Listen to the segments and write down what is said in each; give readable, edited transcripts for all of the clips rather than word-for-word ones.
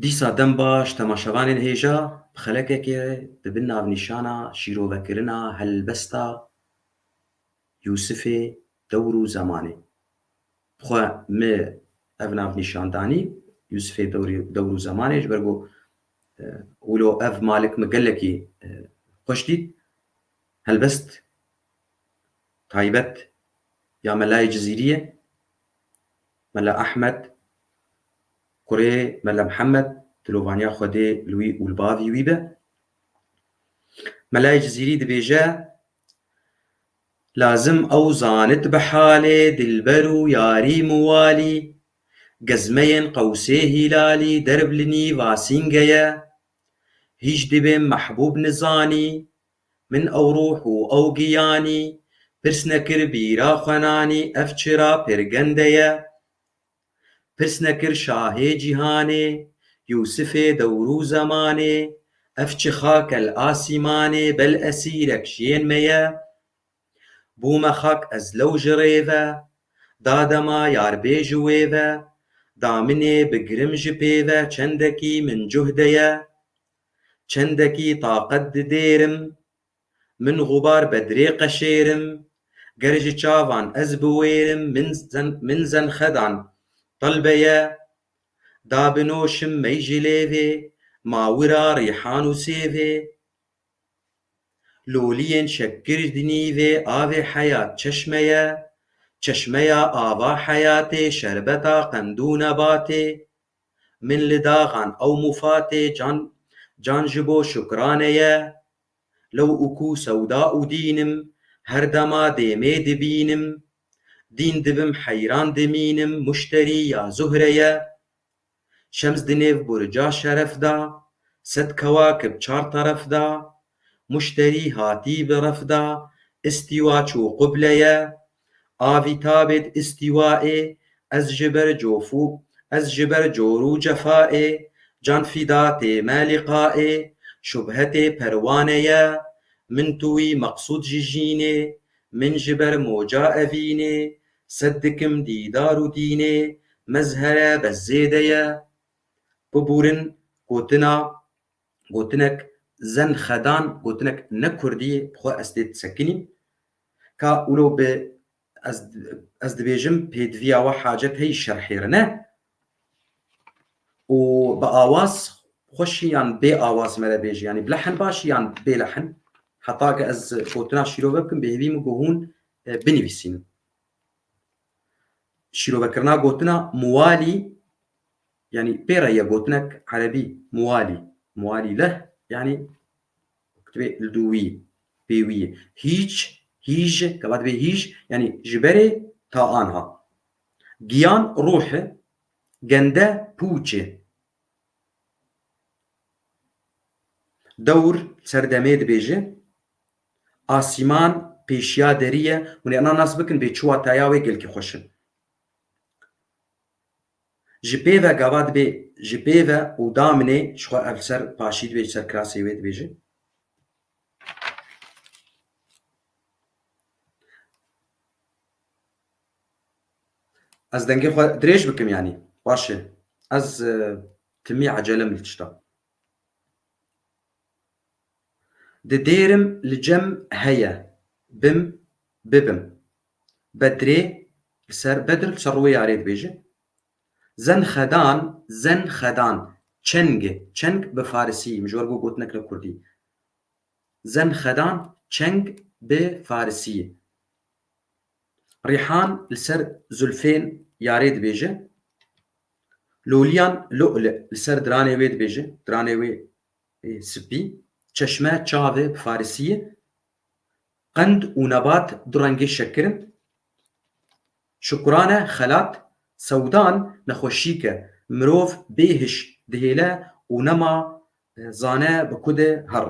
دیسا دەم باش تەماشەوانên هێژە bi xelekekê dibin navnîşana şîrovekirina helbesta Yûsifê dewr û zemanê. Xwe mi ev navnîşandanî Yûsifê dewr û zemanê ji ber ku wilo ev malik min gelekî xweş dît. Helbest taybet ya Melayê Cizîrî ye, Mele Ehmed, kurê Mele Mihemed dilovaniya Xwedê li wî û li bavê wî be. Melayê Cizîrî dibêje لازم ئەو زانت بە حالێ دلبەر و یاری موالی گەزمەیên قەوسێ هیلالی دەرب li nîv asîngeye هیچ dibên mehbûb nizanî min ew ruh û ew giyanî pirs nekir bîra xwenanî ev çira pirgende ye pirs nekir şahê cîhanê Yûsifê dewr û zemanê ev çi xakel asîmanê bel esîrek jiyên me ye بوومە خاک ez lew ji rê ve dadema yarbê ji wê ve da minê bigirim ji pê ve çendekî min cuhde ye çendekî taqet didêrim min xubar bedrê qeşêrim ger ji çavan ez biwêrim min zenxedan telbe ye da binoşim mey ji lêvê ma wira rîhan û sêvê لولiyên şekkir di nîvê avê heyat çeşme ye çeşmeya ava heyatê şerbeta qend û nebatê min li daxan ew mufatê can ji bo şukrane ye lew û ku sewda û dînim her dema dêmê dibînim dîn dibim heyran dimînim muşterî ya Zuhre ye şems di nêv burca şeref da sed kewakib çar teref da مشتری هاتی bi ref da îstîwa çû qibleye avî tabêt îstîwaê ez ji ber cor û cefaê can fîda tê me liqaê şubhetê perwane ye min tu wî meqsûd ji jînê min ji ber moca evînê sed dikim dîdar û dînê mezhere bezzêde ye bibûrin gotinek zenxedan gotinek ne Kurdî xwe ez tê disekinîm ka wilo bi ez dibêjim pêdiviya we hacet heye şerhêrine û bi awaz xweşî yan bê awaz me re bêje yanî bi lehn başî yan bê lehn heta ke ez gotina şîrove bikim bêhêvî min ku hûn binivîsînin. Şîrovekirina gotina muwalî yanî pê re ye gotinek erebî muwalî leh yanî li dû wî pê wî ye hîj keva dibe hîj yanî ji berê ta anha giyan ruh e gende pûç e dewr ser demê dibêje asîman pêşiya derî ye hûn ê nas bikin bê çûwa teya wê gelkî xweş in ji pê ve gava dibe ji pê ve û daminê ji xwe ev ser paşî dibê ser kirasê wê dibêje ez dengê xwe dirêj bikim yanî baş e ez timî ecelem li tişta di dêrim li cem heye bibim bedrê li ser bedr li ser rûyê yarê dibêje zenxedan çeng bi farisî min ji wer ku gotinek li Kurdî zenxedan çeng bi farisî rîhan li ser zülfên yarê dibêje loliyan lu'lu li ser diranê wê dibêje diranê wê spî çeşme çavê bi farisî ye qend û nebat du rengê şekkir in şukrane xelat sewdan nexweşîk e mirov bêhiş dihêle û nema zane bi ku de her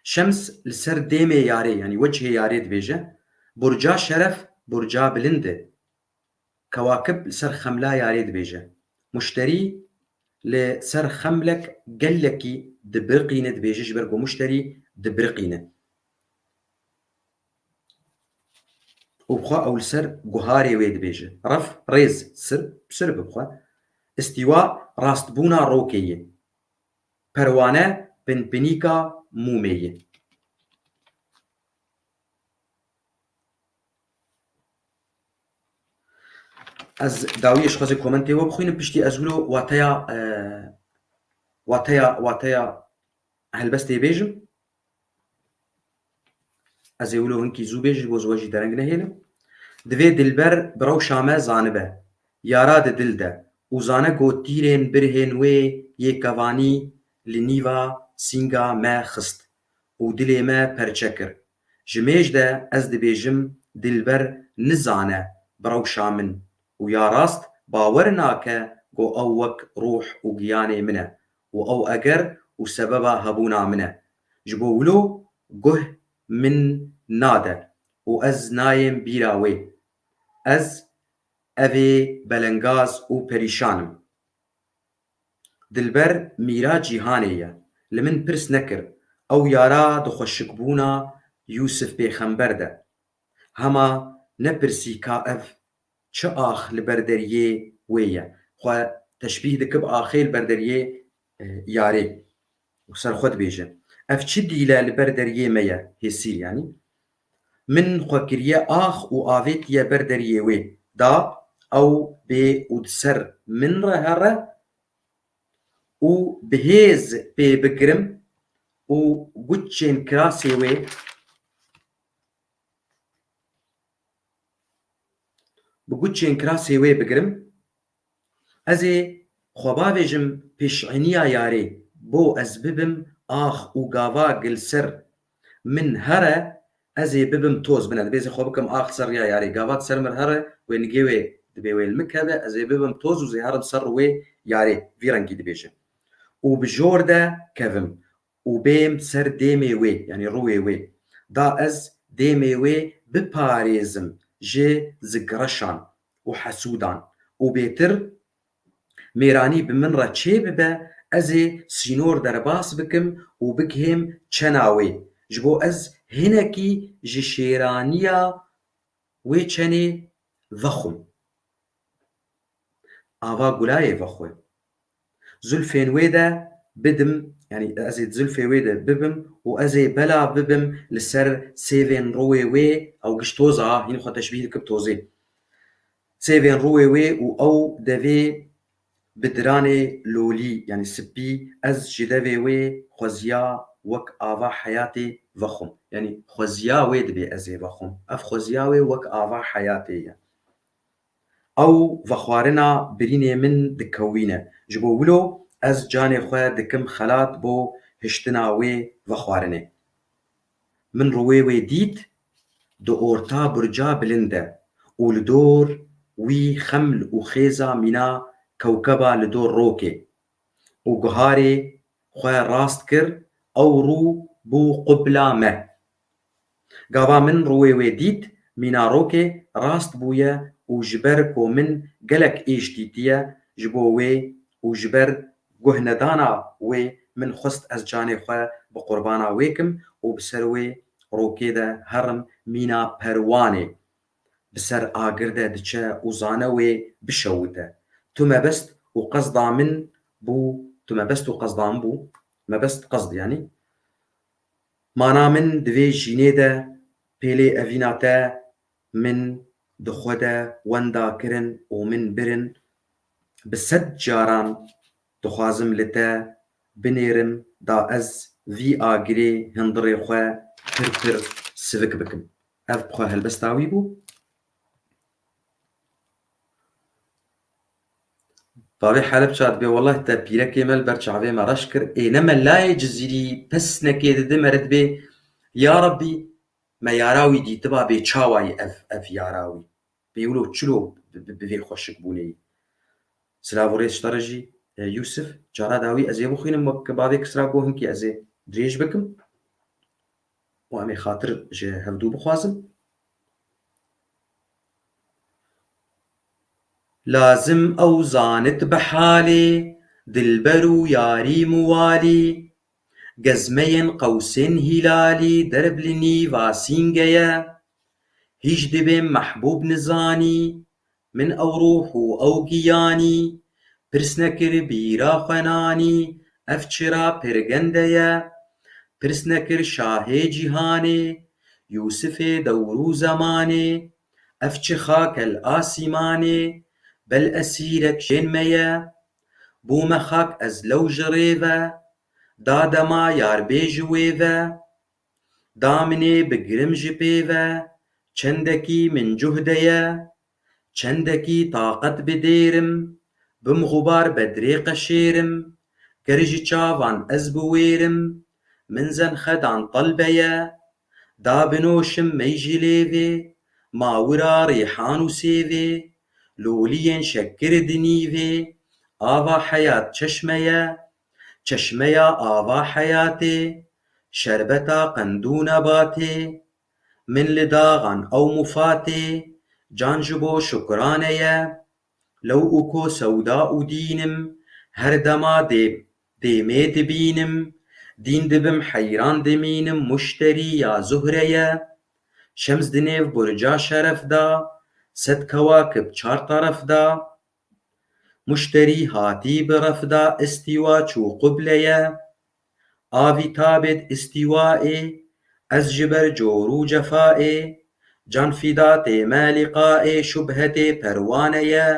şems li ser dêmê yarê yanî wecihê yarê dibêje burca şeref burca bilind e kewakib li ser xemla yarê dibêje muşterî li ser xemlek gelekî dibiriqîne dibêje ji ber ku muşterî dibiriqîne وبخوا أو السر جهاري ويد بيجي رف ريز سر بسر بخوا استواء راستبونا روكية پروانه بنبنيكا مومية. از داویش خوازی کومنتی و بخوینم پشتی ازولو واتیا هلبستی بیجم از اولو هنکی زو بیج بو زواجی درنگ نهیلم دوی دلبر برو شامه زانبه یارا ده دل ده و زانه گوتیرین برهن وی یکوانی لنیوا سینگا ما خست و دلی ما پرچکر جمیج ده از دبیجم دلبر نزانه برو شامن و یا راست باور ناکه گو او وک روح و گیانه منه و او اگر و سببا هبونا منه جبو ولو گه من ناده و از نایم بیراوی از اوی بلنگاز و پریشانم دلبر میرا جیهانیه لمن پرس نکر او یارا دخوشکبونا یوسف پیغمبر ده هما نپرسی کا اف چه آخ لبردریه ویه خو تشبیه دکب آخی لبردریه یاری و سر خود بیجه اف چه دیله لبردریه ميه هسیر يعني من خوكريا آخ و آفيت يا بردريه وي دا أو بي ودسر من رهرة و بهيز بي بقرم و قدشين كراسي وي بقدشين كراسي وي بقرم أزي خواباويجم بيشعنيا ياري بو أزببم آخ و قاوا قلسر من هره ازي ببم توز بنا بيزي خوبكم اخ سر يا ياري قابات سر من هره وينجيوي دبيوي المكبه ازي ببم توز وزي هرم سر وي ياري فيرنجي دبيجه وبجوردا كفم وبيم سر ديمي وي يعني روي وي دا از ديمي وي بباريزم جي زقرشان وحسودان وبيتر ميراني بمنرة تشي ببا ازي سينور درباس بكم وبكهم تشناوي جبو از هنكي جشيرانيا ويچني ضخم آوا قلاي فخوي زلفين ويدا بدم يعني ازي زلفي ويدا ببم وازي بلا ببم لسر سيفين روي وي او قشتوزا هنا خو تشبيه الكبتوزي سيفين روي وي او دافي بدراني لولي يعني سبي از جدافي وي خوزيا وك آوا حياتي فخم يعني خوزياوي دبي ازي فخم اف خوزياوي وك آوا حياتي او فخوارنا بريني من دكوينه جبو ولو از جاني خواه دكم خلات بو هشتناوي فخوارنه من روي ديت دو اورتا برجا بلنده ولدور وي خمل وخيزا منا كوكبا لدور روكي وقهاري خواه راست كر او رو بو قبلا ما قابا من روي ويديت مينا روكي راست بويا وجبر من قلق ايشتيتيا جبووي وجبر قهندانا وي من خست از جاني خواه بقربانا ويكم وبسروي روكي دا هرم مينا پرواني بسر آگرده دچه وزانه وي بشوته تو ما بست وقصدا من بو تو ما بست وقصدا من بو ما بست قصد يعني مانا من دوي جيني دا بيلي أفيناتا من دخودا وندا كرن ومن برن بسد جاران دخوازم لتا بنيرم دا از في آگري هندري خوا پر سفك بكم اف بخوا هلبستاوي بو طبيعي حالب شاد بي والله تا بيرك مال برشعبي ما رشكر إنما لا يجزيري بس نكيد دمرت بي يا ربي ما ياراوي دي تبا بي تشاواي اف ياراوي بيقولوا تشلو بفي خوشك بوني سلاوريس شترجي يوسف جارا داوي ازي بخين مك بابي كسرا بو هنكي ازي دريج بكم وامي خاطر جي هفدو بخوازم لازم او زانت بحالي دلبرو ياري موالي قزمين قوسين هلالي درب لني واسينجيا هیچ دەبێم محبوب نزانی من ئەو ڕوح و ئەو گیانی پرس نەکرد بیرا خوێنانی ئەف چرا پرگەندەیە پرس نەکرد شاهێ جیهانێ یوسفێ دەور و زەمانێ ئەف چ خاکە ئاسیمانێ بەل ئەسیرەک ژێنمەیە بوومە خاک ئەز لەو ژڕێڤە دادەما یار بێژ وێڤە دا منێ بگرم ji pêve çendekî min cuhde ye çendekî taqet bidêrim bim xubar bedrê qeşêrim ger ji çavan ez biwêrim min zen xedan telbe ye da binoşim mey ji lêvê ma wira rêhan û sêvê loliyên şekkir di nîvê ava heyat çeşme ye çeşmeya ava heyatê şerbeta qend û nebatê min li daxan ew mufatê can ji bo şukrane ye lew û ku sewda û dînim her dema dêmê dibînim dîn dibim heyran dimînim muşterî ya Zuhre ye şems di nêv burca şeref da sed kewakib çar teref da muşterî hatî bi ref da îstîwa çû qible ye avî tabêt îstîwaê ez ji ber cor û cefayê can fîda tê me lîqayê şubhetê perwane ye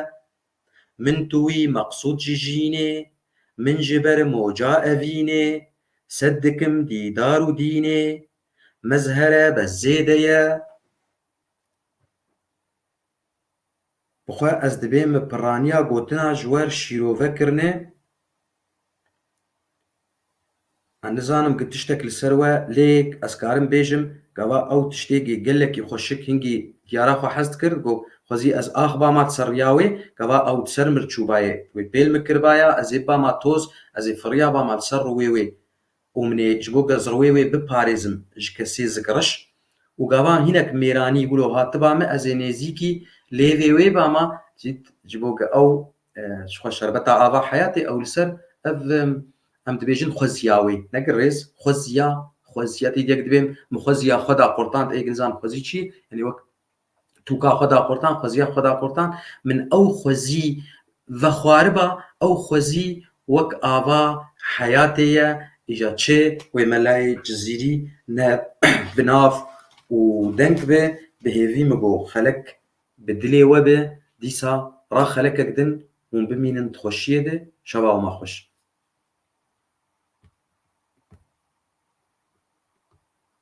min tu wî meqsûd ji jînê min ji ber moca evînê sed dikim dîdar û dînê mezhere bez zêde ye bixwe ez dibêm mi pirraniya gotina ji wer şîrovekirinê Ez nizanim ku tiştek li ser we lêk ez karim bêjim gava ew tiştekî gelekî xweşik hingî diyara xwe hez dikir got xwezî ez axiba ma ser riya wê gava ew di ser mirçûbayê wê pêl mikiribaya ez ê bama toz ez ê firiya bama li ser rûyê wê û min ê ji bo gezirwê wê biparêzim ji kesê zikiriş û gava hinek mêranî gulo hatiba me ez ê nêzîkî lêvê wê bama ji bo ku ew ji xwe şerbeta ava heyatê ew li ser ev em dibêjin xweziya wê nekir rêz xweziya tîdiyek dibêm min xweziya xwe da qurtan ê nizanim xwezî çi yenî wek tûka xwe da qurtan xweziya xwe da qurtan min ew xwezî vexwariba ew xwezî wek ava heyatê ye îja çê wê melayê cizîrî ne binav û deng be bi hêvî min got xelek bi dilê we be dîsa ra xelekek din hûn bimînin di xweşiyê de şeva wan xweş